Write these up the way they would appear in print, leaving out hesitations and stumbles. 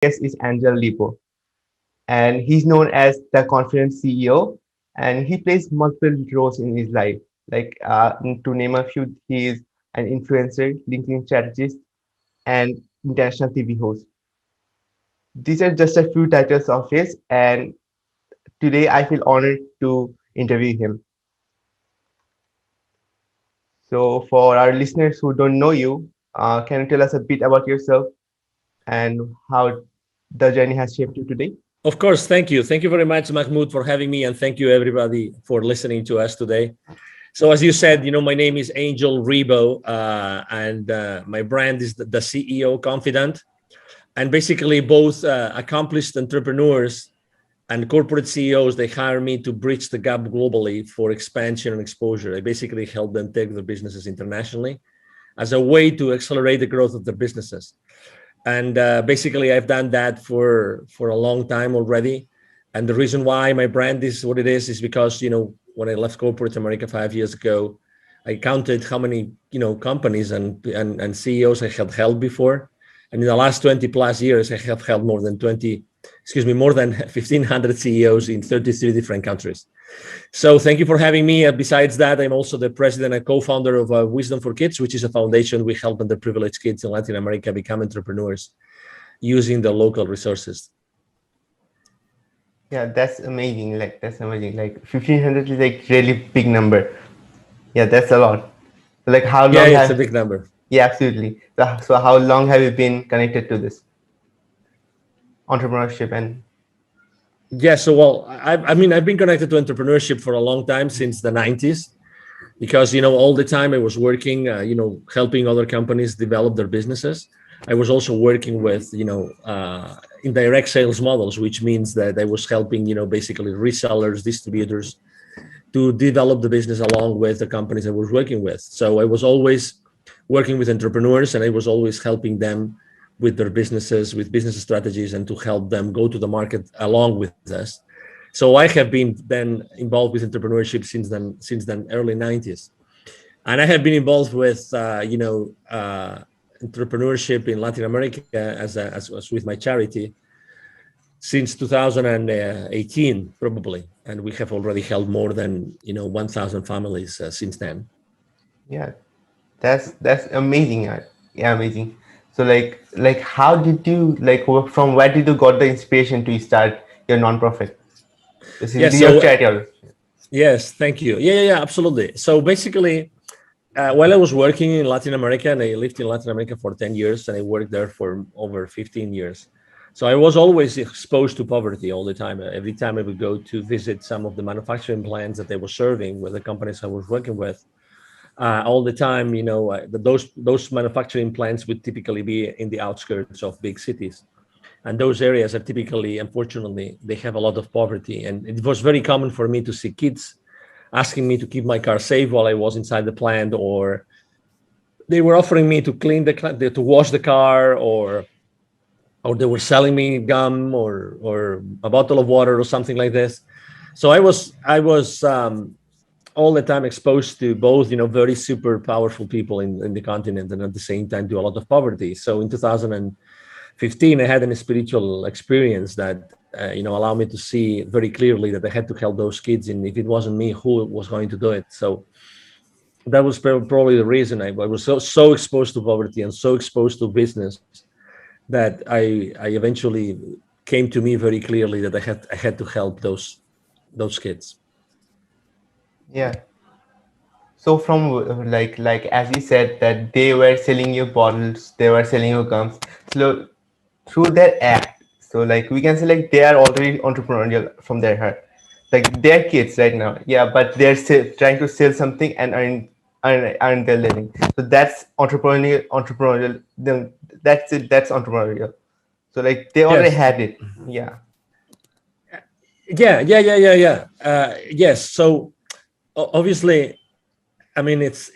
guest is Angel Ribo, and he's known as the Confident CEO, and he plays multiple roles in his life. To name a few, he is an influencer, LinkedIn strategist, and international TV host. These are just a few titles of his, and today I feel honored to interview him. So, for our listeners who don't know you, can you tell us a bit about yourself and how the journey has shaped you today? Of course, thank you. Thank you very much, Mahmoud, for having me, and thank you everybody for listening to us today. So, as you said, my name is Angel Ribo, and my brand is the CEO Confidant. And basically, both accomplished entrepreneurs and corporate CEOs, they hire me to bridge the gap globally for expansion and exposure. I basically help them take their businesses internationally as a way to accelerate the growth of their businesses. And basically, I've done that for a long time already. And the reason why my brand is what it is because, when I left corporate America 5 years ago, I counted how many, companies and CEOs I had held before. And in the last 20 plus years, I have held more than 1,500 CEOs in 33 different countries. So thank you for having me. Besides that, I'm also the president and co-founder of Wisdom for Kids, which is a foundation we help underprivileged kids in Latin America become entrepreneurs using the local resources. Yeah, that's amazing. That's amazing. 1,500 is really big number. Yeah, that's a lot. How Yeah, long it's a have? big number. Yeah, absolutely. So how long have you been connected to this entrepreneurship and? Yeah, so well, I've been connected to entrepreneurship for a long time, since the 90s, because, all the time I was working, helping other companies develop their businesses. I was also working with, indirect sales models, which means that I was helping, basically resellers, distributors to develop the business along with the companies I was working with. So I was always working with entrepreneurs, and I was always helping them with their businesses, with business strategies, and to help them go to the market along with us. So I have been then involved with entrepreneurship since then early 90s. And I have been involved with, entrepreneurship in Latin America as with my charity since 2018, probably. And we have already helped more than, 1,000 families since then. Yeah, that's amazing. Yeah, amazing. So how did you from where did you got the inspiration to start your nonprofit? Yeah, Basically, your so charity. yes, thank you. Yeah, absolutely. So basically, while I was working in Latin America, and I lived in Latin America for 10 years, and I worked there for over 15 years. So I was always exposed to poverty all the time. Every time I would go to visit some of the manufacturing plants that they were serving with the companies I was working with, all the time, those manufacturing plants would typically be in the outskirts of big cities. And those areas are typically, unfortunately, they have a lot of poverty. And it was very common for me to see kids asking me to keep my car safe while I was inside the plant, or they were offering me to clean to wash the car, or they were selling me gum or a bottle of water or something like this. So I was all the time exposed to both, very super powerful people in the continent, and at the same time to a lot of poverty. So in 2015, I had a spiritual experience that, allowed me to see very clearly that I had to help those kids. And if it wasn't me, who was going to do it? So that was probably the reason I was so exposed to poverty and so exposed to business that I eventually came to me very clearly that I had to help those kids. Yeah. So from as you said that they were selling you bottles, they were selling you gums. So through their act, so we can say they are already entrepreneurial from their heart. They're kids right now, yeah, but they're still trying to sell something and earn their living. So that's entrepreneurial. Then that's it. That's entrepreneurial. So they already Yes. had it. Yeah. Yeah. Yes. So obviously, I mean, it's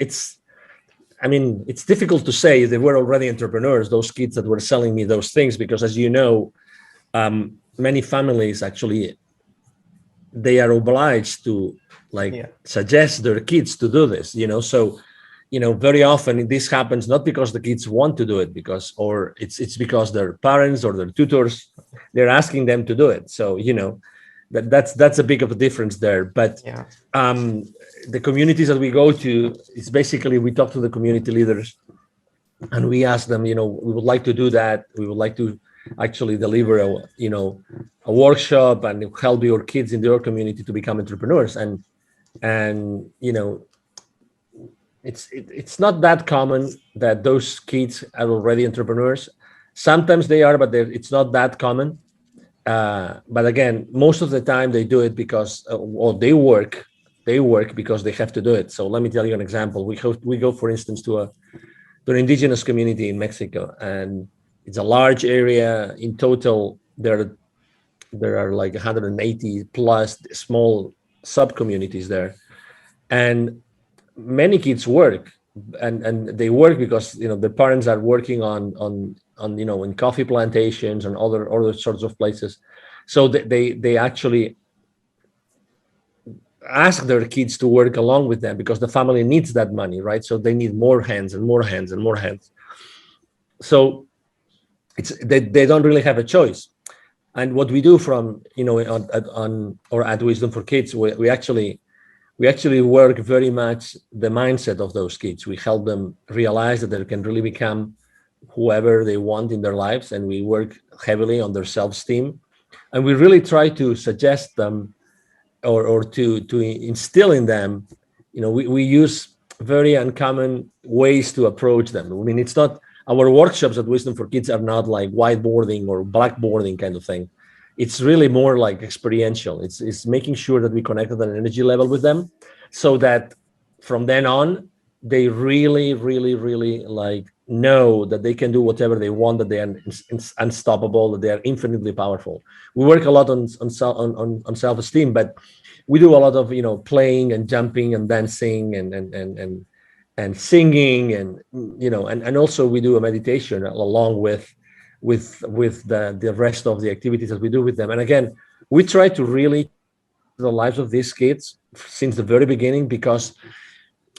difficult to say they were already entrepreneurs, those kids that were selling me those things, because as you know, many families actually, they are obliged to Yeah. suggest their kids to do this, so very often this happens not because the kids want to do it, because or it's because their parents or their tutors, they're asking them to do it. So that's a big of a difference there. But Yeah. um, the communities that we go to, it's basically we talk to the community leaders and we ask them, we would like to do that. We would like to actually deliver a workshop and help your kids in your community to become entrepreneurs. And it's not that common that those kids are already entrepreneurs. Sometimes they are, but it's not that common. But again, most of the time they do it because, or they work because they have to do it. So let me tell you an example. We go, for instance, to an indigenous community in Mexico, and it's a large area. In total, there are like 180 plus small sub communities there, and many kids work, and they work because the parents are working on in coffee plantations and other sorts of places. So they actually ask their kids to work along with them because the family needs that money, right? So they need more hands and more hands and more hands. So they don't really have a choice. And what we do from on or at Wisdom for Kids, we actually work very much the mindset of those kids. We help them realize that they can really become whoever they want in their lives, and we work heavily on their self-esteem. And we really try to suggest them, or to instill in them. We use very uncommon ways to approach them. I mean, it's not, our workshops at Wisdom for Kids are not like whiteboarding or blackboarding kind of thing. It's really more like experiential. It's making sure that we connect at an energy level with them, so that from then on they really, really, really like know that they can do whatever they want, that they are unstoppable, that they are infinitely powerful. We work a lot on self-esteem, but we do a lot of playing and jumping and dancing and singing, and also we do a meditation along with the rest of the activities that we do with them. And again, we try to really change the lives of these kids since the very beginning, because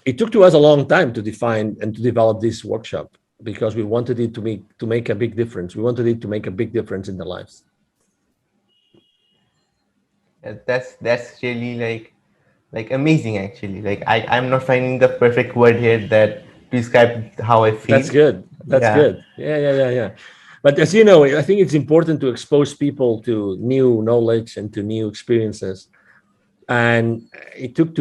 it took to us a long time to define and to develop this workshop, because we wanted it to make a big difference. We wanted it to make a big difference in their lives. That's really like amazing actually. Like I'm not finding the perfect word here that to describe how I That's feel. good. That's Yeah. good. Yeah, yeah, yeah, yeah. But as you know, I think it's important to expose people to new knowledge and to new experiences. And it took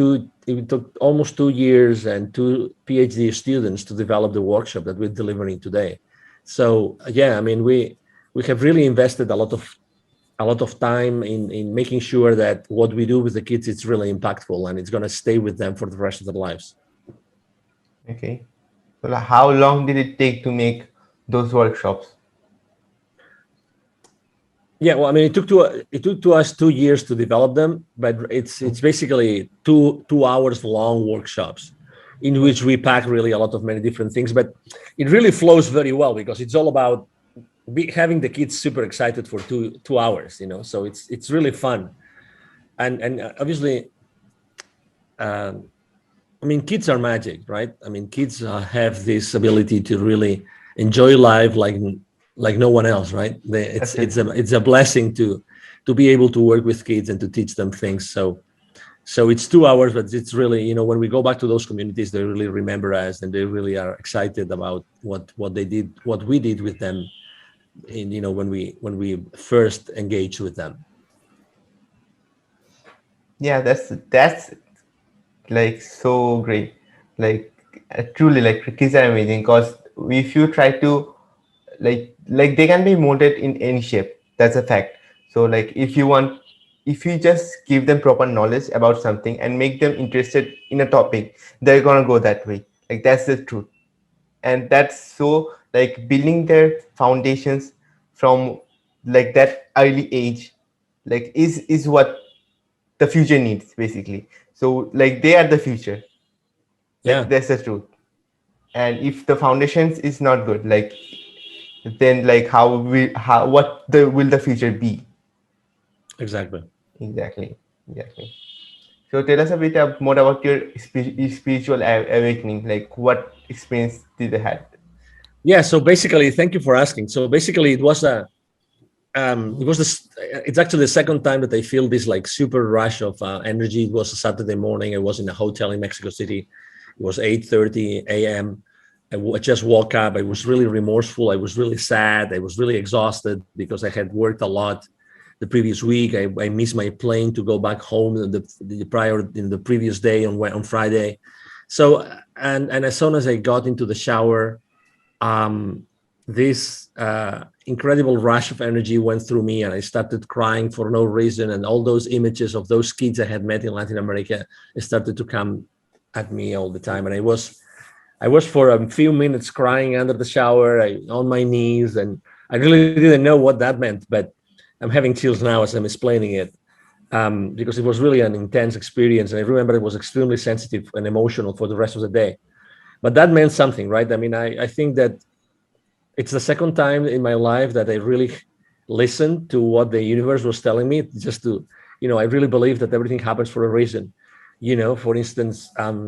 almost 2 years and two PhD students to develop the workshop that we're delivering today. So yeah, I mean, we have really invested a lot of time in making sure that what we do with the kids is really impactful and it's going to stay with them for the rest of their lives. Okay. So like, how long did it take to make those workshops? Yeah, well, I mean, it took to us 2 years to develop them, but it's basically two hours long workshops in which we pack really a lot of many different things. But it really flows very well because it's all about having the kids super excited for two hours. So it's really fun, and obviously, um, I mean, kids are magic, right? I mean, kids have this ability to really enjoy life like no one else, right? It's a blessing to be able to work with kids and to teach them things. So it's 2 hours, but it's really, when we go back to those communities, they really remember us and they really are excited about what they did, what we did with them, in when we first engaged with them. Yeah, that's like so great. Like truly, like kids are amazing because if you try to like they can be molded in any shape. That's a fact. So like if you just give them proper knowledge about something and make them interested in a topic, they're gonna go that way. Like that's the truth. And that's so like building their foundations from like that early age like is what the future needs basically. So like they are the future. Yeah, That's the truth. And if the foundations is not good, like then like how what the will the future be? exactly. Exactly. Exactly. So tell us a bit more about your spiritual awakening. Like what experience did you had? Yeah. So basically, thank you for asking. So basically, it was this. It's actually the second time that I feel this like super rush of energy. It was a Saturday morning. I was in a hotel in Mexico City. It was 8:30 a.m. I just woke up. I was really remorseful. I was really sad. I was really exhausted because I had worked a lot the previous week. I missed my plane to go back home in the previous day on Friday. So and as soon as I got into the shower, um, this incredible rush of energy went through me, and I started crying for no reason. And all those images of those kids I had met in Latin America started to come at me all the time. And I was for a few minutes crying under the shower, on my knees, and I really didn't know what that meant. But I'm having chills now as I'm explaining it, because it was really an intense experience, and I remember it was extremely sensitive and emotional for the rest of the day. But that meant something, right? I mean, I think that it's the second time in my life that I really listened to what the universe was telling me. Just to, I really believe that everything happens for a reason. For instance, and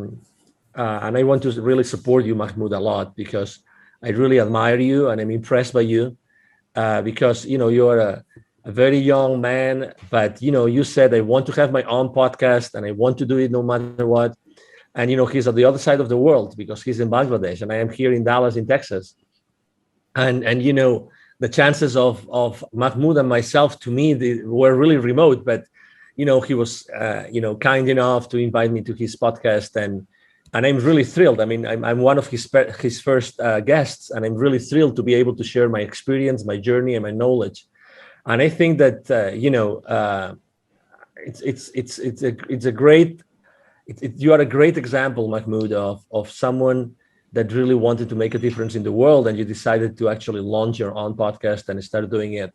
I want to really support you, Mahmoud, a lot, because I really admire you and I'm impressed by you, because you're a very young man, but you said I want to have my own podcast and I want to do it no matter what. And he's at the other side of the world because he's in Bangladesh and I am here in Dallas, in Texas. And the chances of Mahmoud and myself, to me, they were really remote. But he was kind enough to invite me to his podcast, and I'm really thrilled. I mean, I'm one of his first guests, and I'm really thrilled to be able to share my experience, my journey, and my knowledge. And I think that it's a great you are a great example, Mahmoud, of someone that really wanted to make a difference in the world, and you decided to actually launch your own podcast and start doing it,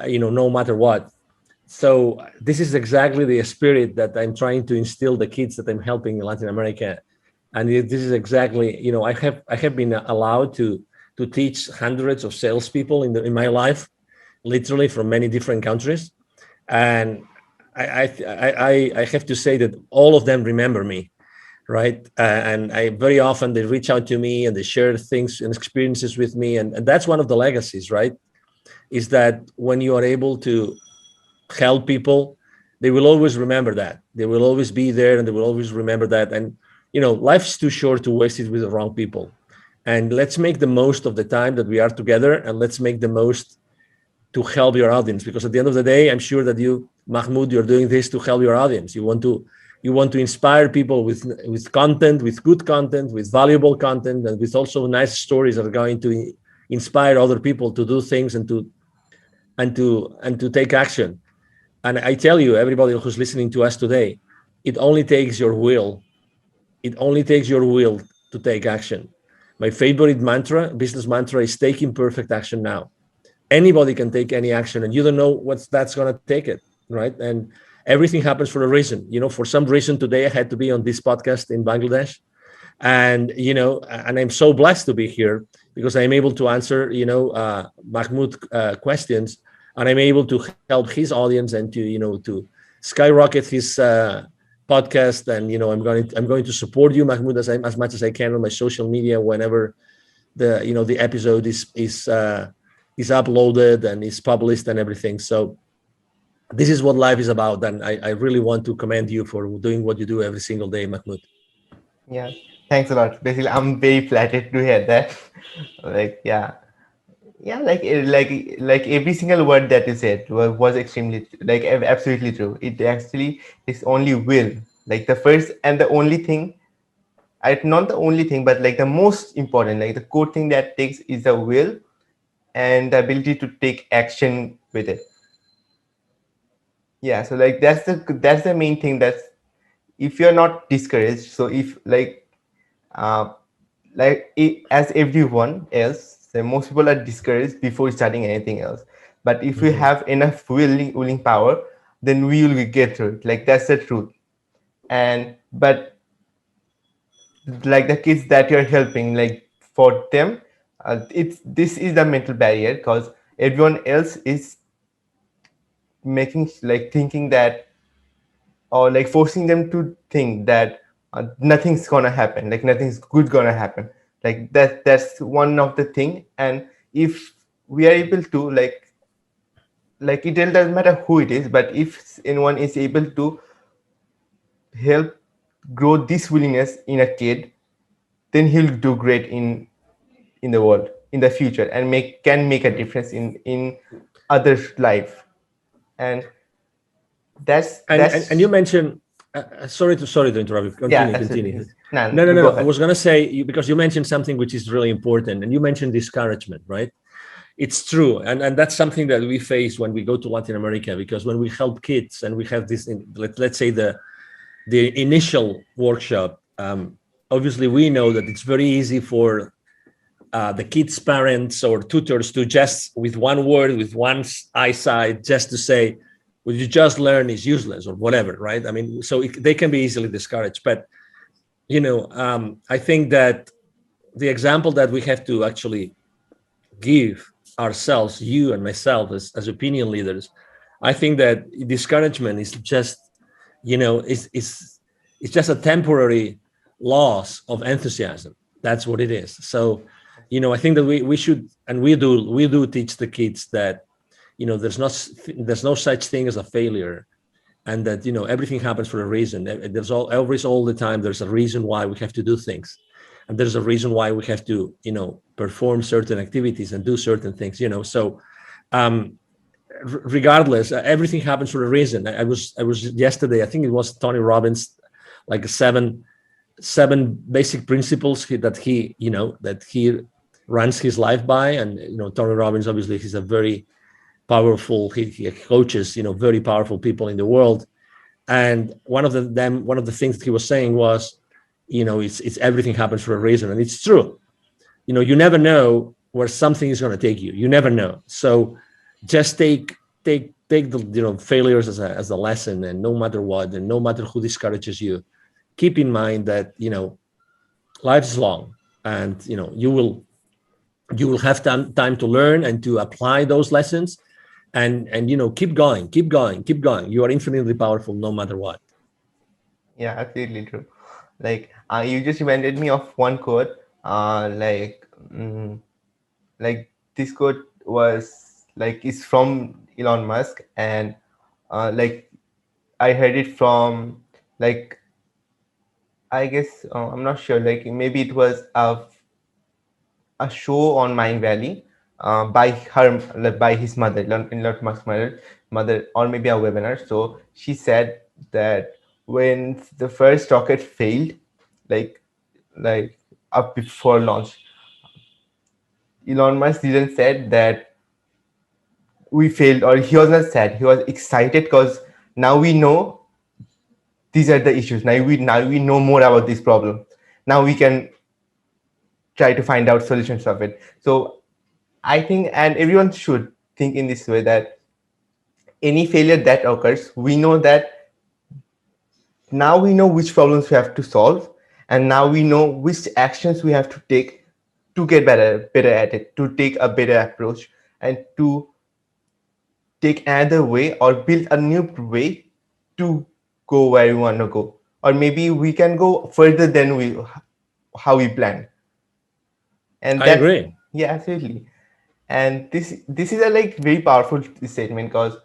no matter what. So this is exactly the spirit that I'm trying to instill the kids that I'm helping in Latin America, and this is exactly, I have been allowed to teach hundreds of salespeople in my life, literally from many different countries, and I have to say that all of them remember me, right? And I very often they reach out to me and they share things and experiences with me, and that's one of the legacies, right? Is that when you are able to help people, they will always remember that. They will always be there, and they will always remember that. And life's too short to waste it with the wrong people. And let's make the most of the time that we are together, and let's make the most to help your audience, because at the end of the day, I'm sure that you, Mahmoud, you're doing this to help your audience. You want to inspire people with content, with good content, with valuable content, and with also nice stories that are going to inspire other people to do things and to take action. And I tell you, everybody who's listening to us today, it only takes your will. It only takes your will to take action. My favorite business mantra, is taking perfect action now. Anybody can take any action, and you don't know what's that's going to take it, right? And everything happens for a reason. For some reason today I had to be on this podcast in Bangladesh, and I'm so blessed to be here because I'm able to answer Mahmoud questions, and I'm able to help his audience and to skyrocket his podcast. And I'm going to support you, Mahmoud, as much as I can on my social media whenever the episode is uploaded and is published and everything. So this is what life is about, and I really want to commend you for doing what you do every single day, Mahmoud. Yeah, thanks a lot. Basically, I'm very flattered to hear that. Like, yeah, yeah, like every single word that you said was extremely like absolutely true. It actually is only will, like the first and the only thing. Not the only thing, but like the most important, like the core thing that takes is the will and the ability to take action with it. Yeah, so like that's the main thing. That's if you're not discouraged. So if uh, as everyone else, so most people are discouraged before starting anything else. But if we Mhm. have enough willing power, then we will get through it. Like that's the truth. And but like the kids that you're helping, like for them, it's this is the mental barrier because everyone else is making like thinking that or like forcing them to think that nothing's gonna happen, like nothing's good gonna happen. Like that's one of the thing. And if we are able to like it doesn't matter who it is, but if anyone is able to help grow this willingness in a kid, then he'll do great in the world in the future, and make a difference in others life. And And you that's mentioned, sorry to interrupt you. yeah, Continue, absolutely. continue. Yes. Nah, No, no, go no. I ahead. was gonna say because you mentioned something which is really important, and you mentioned discouragement, right? It's true, and that's something that we face when we go to Latin America, because when we help kids and we have this, let's say the initial workshop, obviously we know that it's very easy for the kids' parents or tutors to just with one word, with one eyesight, just to say, "What you just learn is useless" or whatever, right? I mean, so they can be easily discouraged. But I think that the example that we have to actually give ourselves, you and myself, as opinion leaders, I think that discouragement is just, it's just a temporary loss of enthusiasm. That's what it is. So, I think that we should, and we do teach the kids that, there's no such thing as a failure, and that everything happens for a reason. There's all the time there's a reason why we have to do things, and there's a reason why we have to perform certain activities and do certain things. So um regardless, everything happens for a reason. I was yesterday, I think it was Tony Robbins, like seven basic principles that he runs his life by. And Tony Robbins, obviously, he's a very powerful, he coaches very powerful people in the world. And one of the things that he was saying was, it's everything happens for a reason, and it's true. You never know where something is going to take you. You never know. So just take the failures as a lesson, and no matter what, and no matter who discourages you, keep in mind that life is long, and you will have time to learn and to apply those lessons, and keep going, keep going, keep going. You are infinitely powerful no matter what. Yeah, absolutely true. Like you just reminded me of one quote. Like this quote was like is from Elon Musk, and like I heard it from like I guess I'm not sure. Like maybe it was a show on Mind Valley by her like, by his mother, Elon Musk's mother, or maybe a webinar. So she said that when the first rocket failed, like like up before launch, Elon Musk didn't said that we failed, or he was not sad. He was excited because now we know these are the issues. Now we know more about this problem. Now we can try to find out solutions of it. So I think, and everyone should think in this way, that any failure that occurs, we know that now we know which problems we have to solve, and now we know which actions we have to take to get better at it, to take a better approach, and to take another way or build a new way to go where we want to go, or maybe we can go further than we how we planned. And I that, agree. yeah, absolutely. And this is a like very powerful statement, because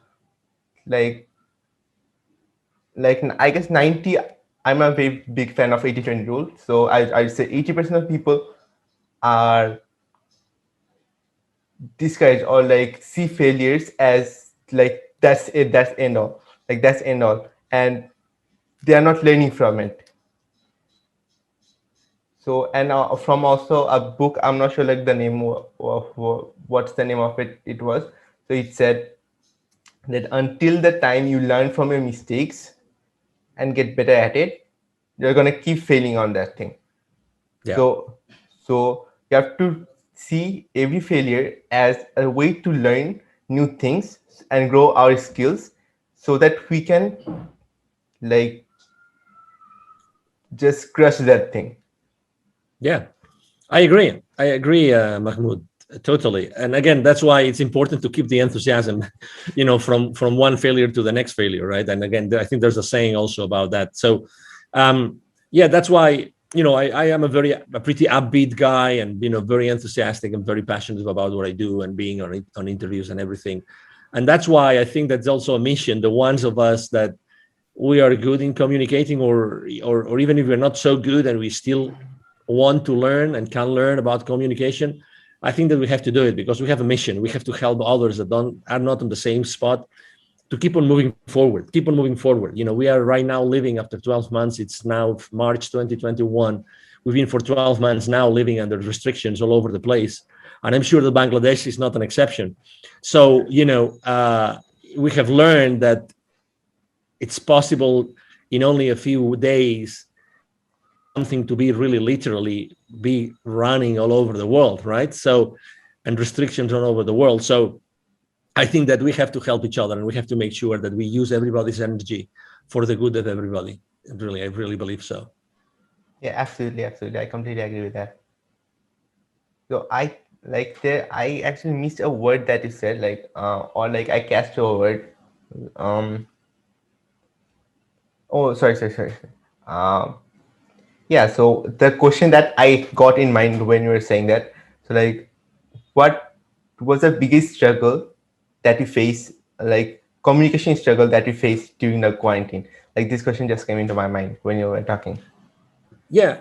like I guess 90, I'm a very big fan of 80/20 rule. So I'd say 80% of people are discouraged or like see failures as like that's it, that's end all, like that's end all, and they are not learning from it. So, and from also a book, I'm not sure like the name of what's the name of it, it was. So it said that until the time you learn from your mistakes and get better at it, you're gonna keep failing on that thing. Yeah. So so you have to see every failure as a way to learn new things and grow our skills, so that we can like just crush that thing. Yeah, I agree. I agree, Mahmoud. Totally. And again, that's why it's important to keep the enthusiasm, from one failure to the next failure, right? And again, I think there's a saying also about that. So, yeah, that's why, I am a pretty upbeat guy, and very enthusiastic and very passionate about what I do, and being on interviews and everything. And that's why I think that's also a mission. The ones of us that we are good in communicating, or even if we're not so good and we still want to learn and can learn about communication, I think that we have to do it because we have a mission. We have to help others that are not on the same spot, to keep on moving forward, keep on moving forward. We are right now living, after 12 months, it's now March 2021. We've been for 12 months now living under restrictions all over the place. And I'm sure that Bangladesh is not an exception. So, we have learned that it's possible in only a few days for something to be really literally be running all over the world, right? So, and restrictions all over the world. So I think that we have to help each other, and we have to make sure that we use everybody's energy for the good of everybody. Really, I really believe so. Yeah, absolutely, absolutely. I completely agree with that. So I actually missed a word that you said, like or like I catched a word. Um oh, sorry. Um yeah, so the question that I got in mind when you were saying that, so like what was the biggest struggle that you face, like communication struggle that you faced during the quarantine? Like this question just came into my mind when you were talking. Yeah.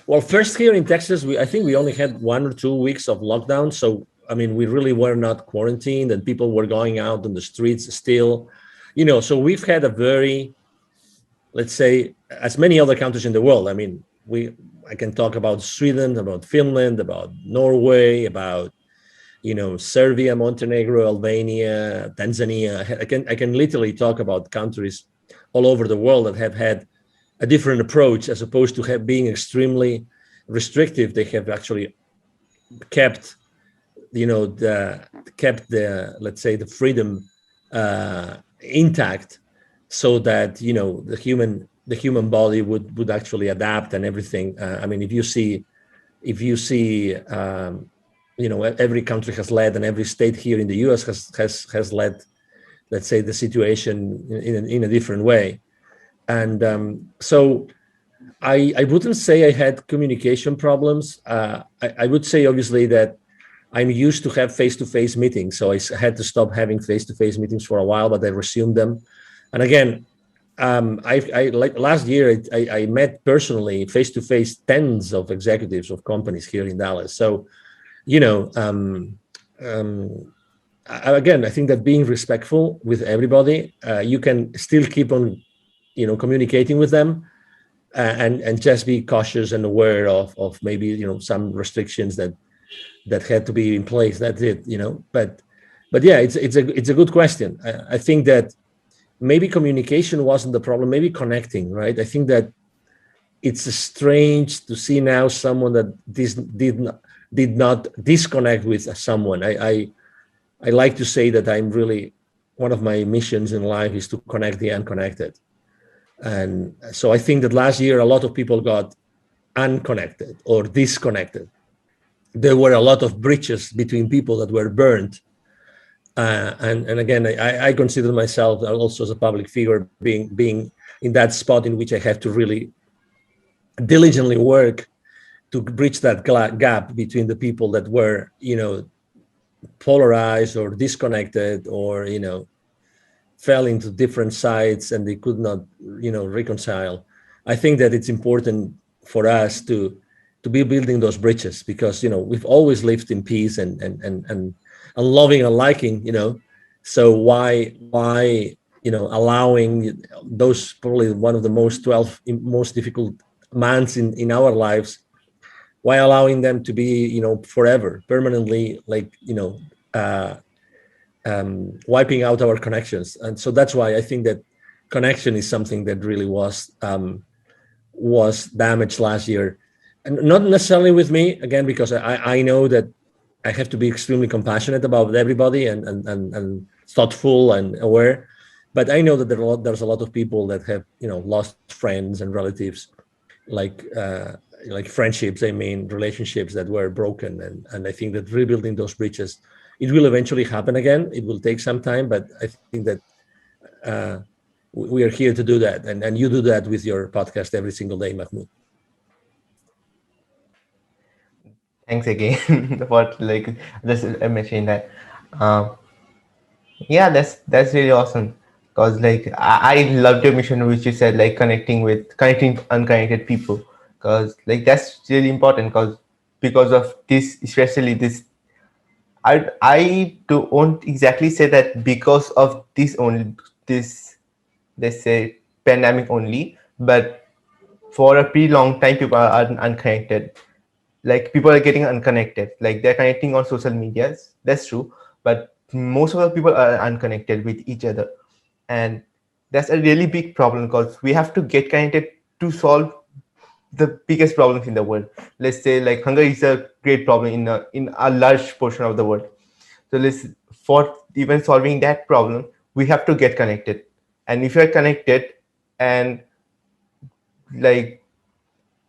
Well, first, here in Texas, I think we only had 1 or 2 weeks of lockdown. So, I mean, we really were not quarantined, and people were going out on the streets still. So we've had a very, let's say, as many other countries in the world. I mean, I can talk about Sweden, about Finland, about Norway, about Serbia, Montenegro, Albania, Tanzania. I can literally talk about countries all over the world that have had a different approach, as opposed to being extremely restrictive. They have actually kept, the, let's say, the freedom intact, so that the human body would actually adapt and everything. I mean, if you see every country has led, and every state here in the US has led, let's say, the situation in a different way. And so I wouldn't say I had communication problems. I would say, obviously, that I'm used to have face-to-face meetings, so I had to stop having face-to-face meetings for a while, but I resumed them. And again, I like last year, I met personally face-to-face tens of executives of companies here in Dallas. So, you know, again, I think that being respectful with everybody, you can still keep on, communicating with them, and just be cautious and aware of maybe some restrictions that had to be in place. That's it. But yeah, it's a good question. I think that maybe communication wasn't the problem. Maybe connecting, right? I think that it's strange to see now someone that did not disconnect with someone. I like to say that I'm really, one of my missions in life is to connect the unconnected. And so I think that last year a lot of people got unconnected or disconnected. There were a lot of bridges between people that were burned. And again, I consider myself also as a public figure being in that spot in which I have to really diligently work to bridge that gap between the people that were, polarized or disconnected, or, fell into different sides and they could not, reconcile. I think that it's important for us to be building those bridges, because, we've always lived in peace and loving and liking, so why allowing those, probably one of the most difficult months in our lives, why allowing them to be, forever, permanently, like, uh, wiping out our connections. And so that's why I think that connection is something that really was damaged last year, and not necessarily with me, again, because I know that I have to be extremely compassionate about everybody, and thoughtful and aware. But I know that there's a lot of people that have, lost friends and relatives, like, like friendships, I mean relationships that were broken, and I think that rebuilding those bridges, it will eventually happen again. It will take some time, but I think that uh, we are here to do that, and you do that with your podcast every single day, Mahmoud. Thanks again for like just mentioning that. Um, yeah, that's really awesome. Cause like I loved your mission, which you said like connecting unconnected people. Cause like that's really important. Cause because of this, especially this, I don't exactly say that because of this only this, let's say, pandemic only, but for a pretty long time people are unconnected. Like people are getting unconnected, like they're connecting on social medias, that's true, but most of the people are unconnected with each other. And that's a really big problem because we have to get connected to solve the biggest problems in the world. Let's say like hunger is a great problem in a large portion of the world. So let's, for even solving that problem, we have to get connected. And if you're connected, and like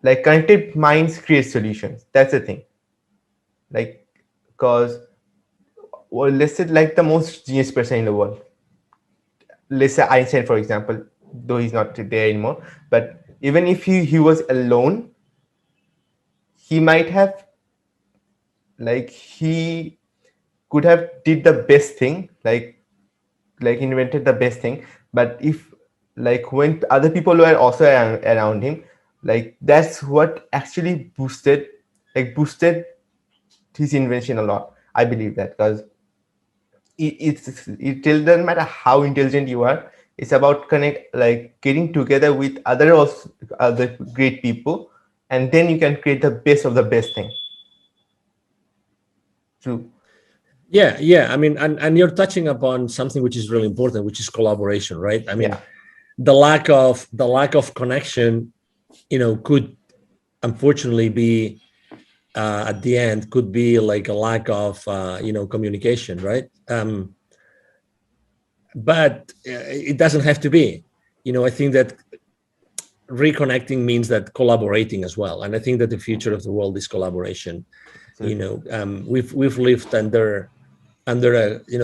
connected minds create solutions, that's the thing. Like, because, well, let's say like the most genius person in the world, let's say Einstein for example, though he's not there anymore, but even if he was alone, he might have, like, he could have did the best thing, like invented the best thing. But if, like, when other people were also around him, like that's what actually boosted his invention a lot. I believe that, because it doesn't matter how intelligent you are. It's about connect, like getting together with other great people, and then you can create the best of the best thing. True. Yeah, yeah. I mean, and you're touching upon something which is really important, which is collaboration, right? I Yeah. mean, the lack of connection, could unfortunately be at the end could be like a lack of communication, right? But it doesn't have to be. I think that reconnecting means that collaborating as well, and I think that the future of the world is collaboration. Absolutely. We've lived under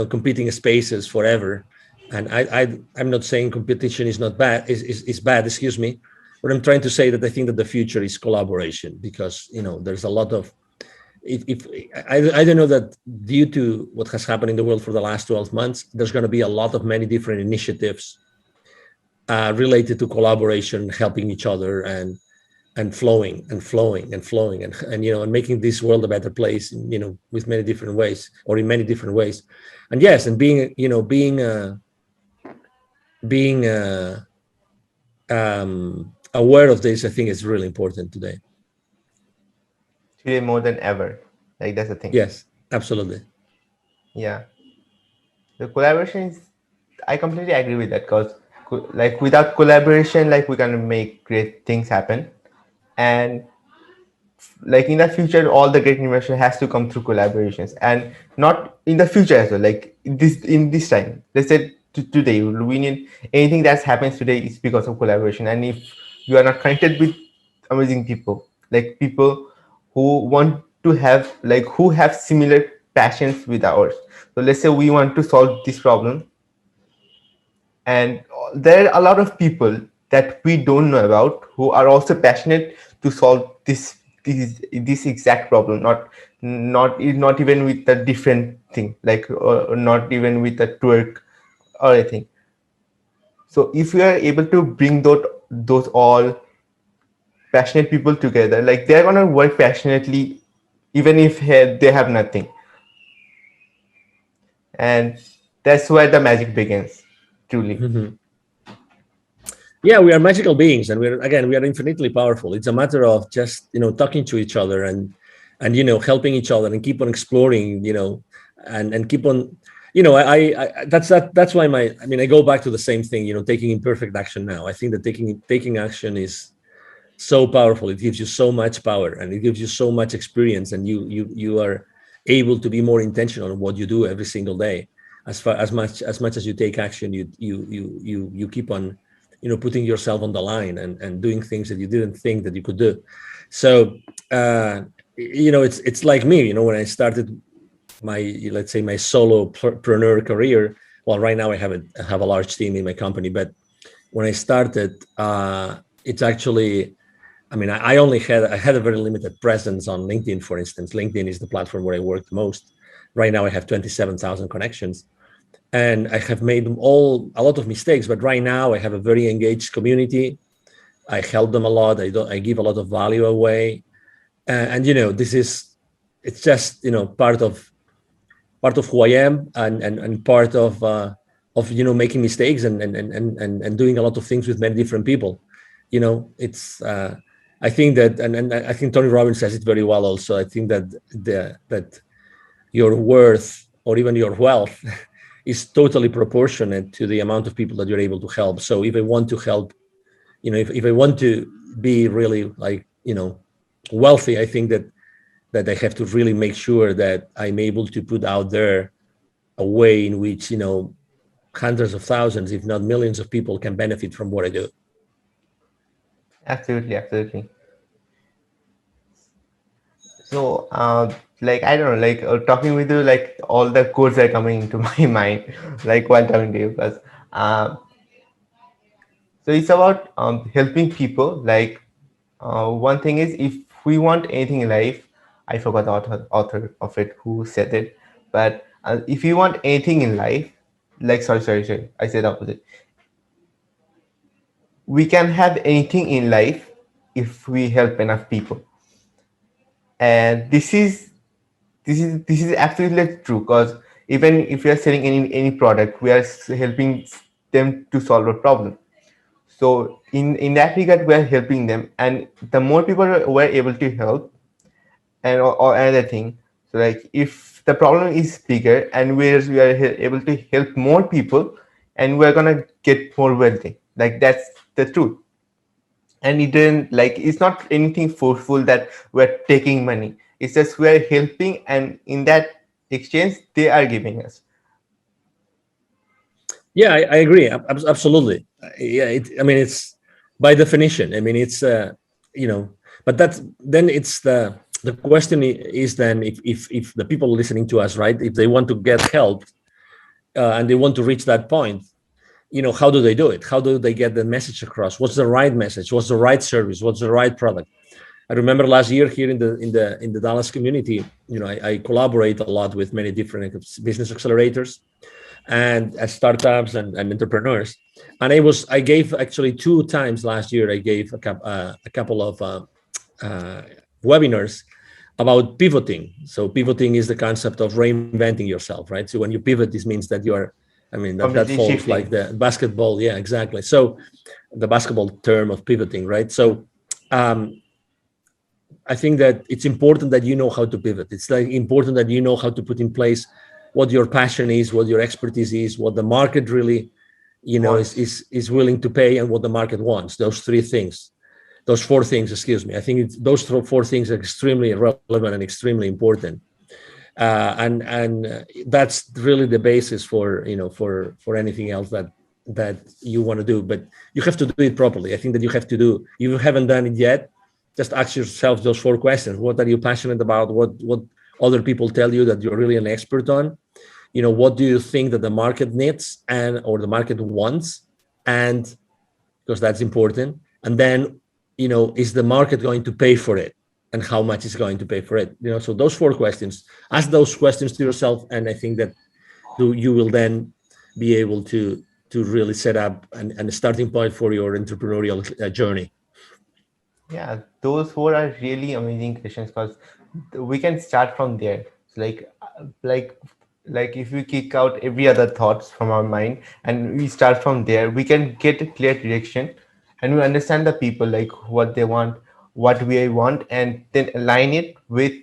competing spaces forever, and I'm not saying competition is not bad, is bad, excuse me, but I'm trying to say that I think that the future is collaboration, because there's a lot of, if I don't know, that due to what has happened in the world for the last 12 months, there's going to be a lot of many different initiatives related to collaboration, helping each other, and flowing and flowing and flowing, and making this world a better place, with many different ways, or in many different ways. And yes, and being aware of this, I think, is really important today. Today more than ever. Like that's the thing. Yes, absolutely. Yeah. The collaboration is, I completely agree with that, because like without collaboration, like we can make great things happen. And like in the future, all the great innovation has to come through collaborations, and not in the future as well, like in this time, let's say today we need anything that happens today is because of collaboration. And if you are not connected with amazing people, like people who want to have, like who have similar passions with ours, so let's say we want to solve this problem, and there are a lot of people that we don't know about who are also passionate to solve this exact problem, not even with a different thing, like not even with a twerk or anything. So if we are able to bring those all passionate people together, like they're gonna work passionately even if they have nothing. And that's where the magic begins, truly. Mhm. Yeah, we are magical beings, and we are infinitely powerful. It's a matter of just talking to each other, and helping each other, and keep on exploring, and keep on, that's why I go back to the same thing, taking imperfect action now. I think that taking action is so powerful. It gives you so much power, and it gives you so much experience, and you are able to be more intentional in what you do every single day. As much as you take action, you keep on putting yourself on the line and doing things that you didn't think that you could do. So it's like me, when I started my, let's say, my solopreneur career. Well, right now I have a large team in my company, but when I started, it's actually, I mean, I had a very limited presence on LinkedIn, for instance. LinkedIn is the platform where I work the most. Right now I have 27,000 connections, and I have made a lot of mistakes, but right now I have a very engaged community. I help them a lot. I give a lot of value away. And this is, it's just, part of who I am, and part of making mistakes, and doing a lot of things with many different people. It's I think that, and I think Tony Robbins says it very well also. I think that that your worth, or even your wealth, is totally proportionate to the amount of people that you're able to help. So if I want to help, if I want to be really, like, wealthy, I think that I have to really make sure that I'm able to put out there a way in which, hundreds of thousands, if not millions of people can benefit from what I do. Absolutely, absolutely. So, like, I don't know, like, talking with you, like all the codes are coming into my mind, like while talking to you, because um, so it's about helping people. Like, one thing is, if we want anything in life, I forgot the author of it who said it, but if you want anything in life, like, sorry, I said opposite. We can have anything in life if we help enough people, and this is absolutely true, because even if we are selling any product, we are helping them to solve a problem. So in that regard, we are helping them, and the more people we're able to help, and or another thing, so like if the problem is bigger and we are able to help more people, and we're gonna get more wealthy, like that's the truth. And it didn't, like, it's not anything forceful that we're taking money. It's just we're helping, and in that exchange they are giving us. Yeah, I agree. Absolutely. Yeah, I mean, it's by definition. I mean, it's you know, but that's then it's the question is then, if the people listening to us, right, if they want to get help, and they want to reach that point, how do they do it? How do they get the message across? What's the right message? What's the right service? What's the right product? I remember last year here in the Dallas community, I collaborate a lot with many different business accelerators and startups and entrepreneurs. And I gave actually 2 times last year. I gave a couple of uh, webinars about pivoting. So pivoting is the concept of reinventing yourself, right? So when you pivot, this means that you are, I mean, that Completely falls like shifting. the basketball. Yeah, exactly. So the basketball term of pivoting, right? So um, I think that it's important that you know how to pivot. It's like important that you know how to put in place what your passion is, what your expertise is, what the market really, Wants. is willing to pay, and what the market wants. Those 3 things, those 4 things, excuse me. I think those 4 things are extremely relevant and extremely important. And that's really the basis for anything else that you want to do. But you have to do it properly. I think that you have to do. If you haven't done it yet, just ask yourself those 4 questions. What are you passionate about? What other people tell you that you're really an expert on? What do you think that the market needs and or the market wants? And because that's important. And then, is the market going to pay for it? And how much is going to pay for it? So those 4 questions, ask those questions to yourself. And I think that you will then be able to really set up a starting point for your entrepreneurial journey. Yeah, those four are really amazing questions, because we can start from there. So like if we kick out every other thoughts from our mind and we start from there, we can get a clear direction, and we understand the people, like what they want, what we want, and then align it with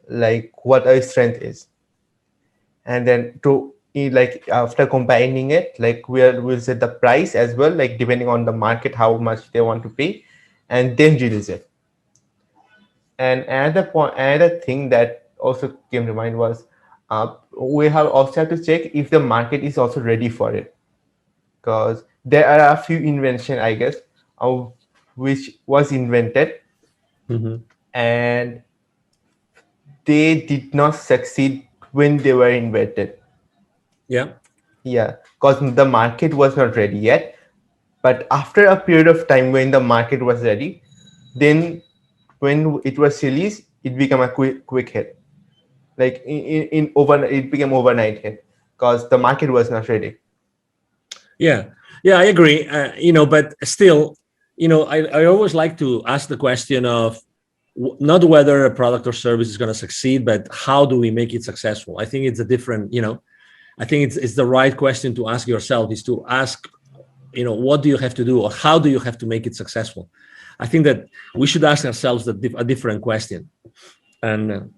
like what our strength is. And then to like after combining it, like we'll set the price as well, like depending on the market how much they want to pay, and then release it. And another thing that also came to mind was we have also have to check if the market is also ready for it, because there are a few invention, I guess, of which was invented Hmm. and they did not succeed when they were invented. Yeah. Yeah, because the market was not ready yet. But after a period of time when the market was ready, then when it was released, it became a quick hit. Like in overnight, it became overnight hit because the market was not ready. Yeah, yeah, I agree. But still, I always like to ask the question of not whether a product or service is going to succeed, but how do we make it successful? I think it's a different, I think it's the right question to ask yourself is to ask, what do you have to do or how do you have to make it successful? I think that we should ask ourselves a different question. And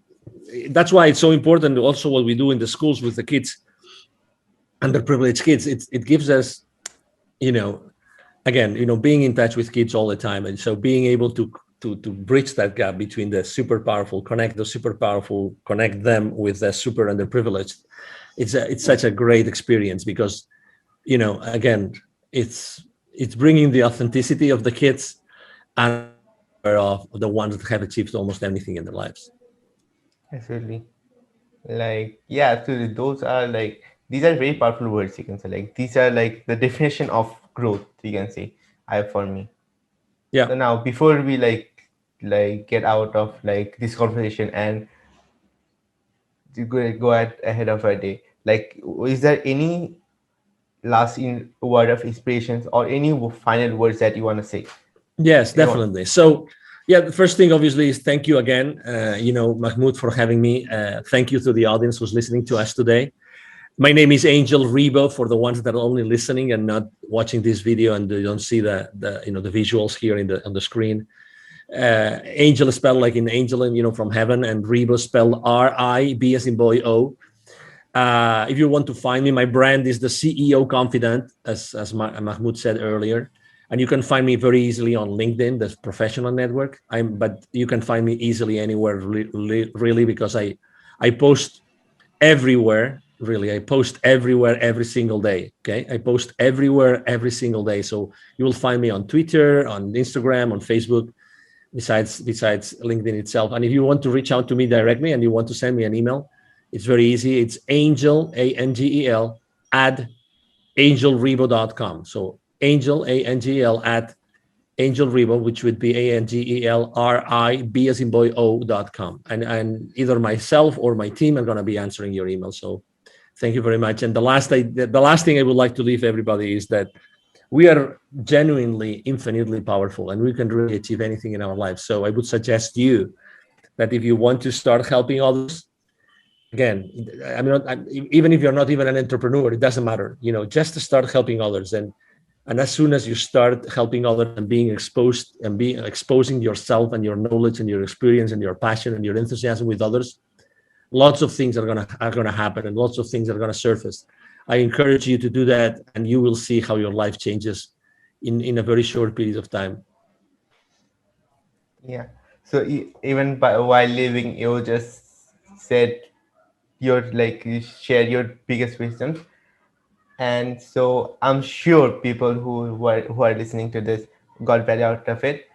that's why it's so important also what we do in the schools with the kids, underprivileged kids. It gives us, you know, again, being in touch with kids all the time, and so being able to bridge that gap between the super powerful, connect the super powerful, connect them with the super underprivileged. It's such a great experience because, again, it's bringing the authenticity of the kids and also the power of the ones that have achieved almost anything in their lives. Absolutely. Like yeah, absolutely. Those are like these are very powerful words. You can say like these are like the definition of growth. You can say I for me. Yeah. So now before we like get out of like this conversation and to go ahead of our day, like is there any last in word of inspirations or any final words that you want to say? Yes, Anyone? definitely. So, yeah, the first thing obviously is thank you again, Mahmoud, for having me. Thank you to the audience who's listening to us today. My name is Angel Ribo for the ones that are only listening and not watching this video and they don't see the visuals here on the screen. Angel is spelled like in angel, and from heaven, and Ribo spelled R-I-B as in boy O. If you want to find me, my brand is the CEO Confidant, as Mahmoud said earlier, and you can find me very easily on LinkedIn, the professional network. But you can find me easily anywhere, really, because I post everywhere. Really, I post everywhere every single day. Okay, I post everywhere every single day. So you will find me on Twitter, on Instagram, on Facebook. Besides LinkedIn itself. And if you want to reach out to me directly and you want to send me an email, it's very easy. It's Angel, Angel, at angelribo.com. So Angel, Angel, at angelribo, which would be ANGELRIB as in boy O.com. And either myself or my team are going to be answering your email. So thank you very much. And the last thing I would like to leave everybody is that we are genuinely infinitely powerful and we can really achieve anything in our lives. So I would suggest you that if you want to start helping others, again, even if you're not even an entrepreneur, it doesn't matter, just to start helping others. And as soon as you start helping others and being exposed and being exposing yourself and your knowledge and your experience and your passion and your enthusiasm with others, lots of things are gonna happen and lots of things are gonna surface. I encourage you to do that, and you will see how your life changes in a very short period of time. Yeah. So even while living, you just said your like you share your biggest wisdom, and so I'm sure people who are listening to this got value out of it.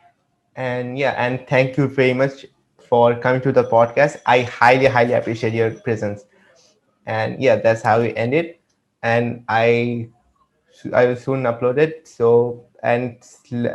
And yeah, and thank you very much for coming to the podcast. I highly appreciate your presence. And yeah, that's how we end it. And I will soon upload it. So and